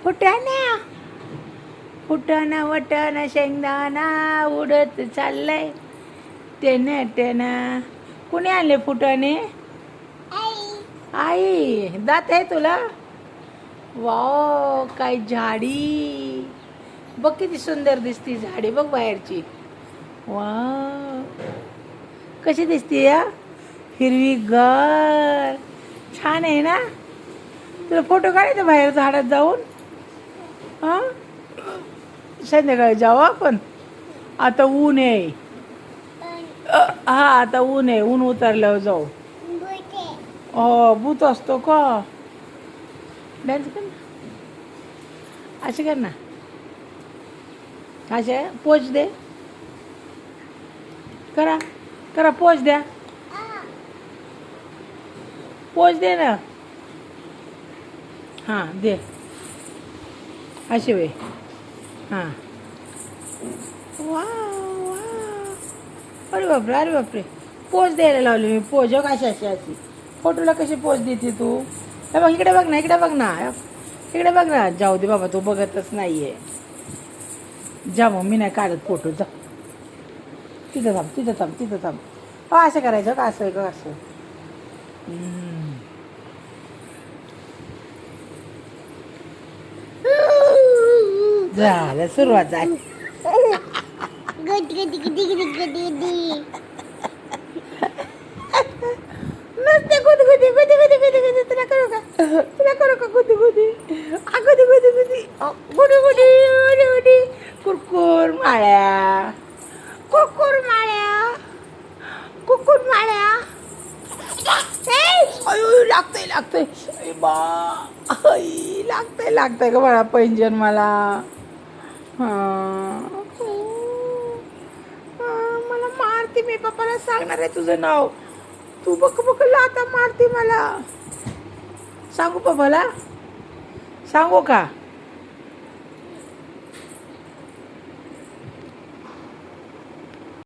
फुटाण्या फुटाणा वटाणा शेंगदाणा उडत चाललंय टेना टेना. कुणी आणले फुटाणे? आई. दात आहे तुला? वाव, काय झाडी. बघ किती सुंदर दिसती झाडी, बघ बाहेरची. वाव, कशी दिसती या, हिरवीगार. छान आहे ना. तुला फोटो काढायचा बाहेर झाडात जाऊन? हां, संध्याकाळी जाऊ आपण. आता ऊन आहे. हा, आता ऊन आहे. ऊन उतरल्यावर जाऊ. हो, भूत असतो का? डान्स कर ना, असे कर ना, असे पोच दे. करा करा, पोच द्या. पोच दे ना. हां, दे असे वे. हां, वा वा. अरे बापरे, अरे बापरे. पोच द्यायला लावली मी. पोच हो, कशी अशी अशी. फोटोला कशी पोच देते तू? हे बघ, इकडे बघ ना, इकडे बघ ना, इकडे बघ ना. जाऊ दे बाबा, तू बघतच नाहीये. जा मग, मी नाही काढत फोटो. जा तिथं थांब, तिथं थांब, तिथं थांब. हो, असं करायचं का? असं का? असं. झालं, सुरुवात झाली. नसते गुदगुदी गुदी गुदी गुदी गुदी. तुला करू का? तुला करू का गुदगुदी? गुदी गुदी गुदी गुडी गुडी गुडी गुडी. कुरकुर माळ्या, कुरकुर माळ्या, कुरकुर माळ्या. अयो, लागतंय लागतंय. बा, लागतंय लागतंय का मला पैंजण मला. हां, मला मारते. मी पप्पाला सांगणार आहे तुझं नाव. तू बघ बघ, लाथा मारते मला. सांगू पप्पाला? सांगू का?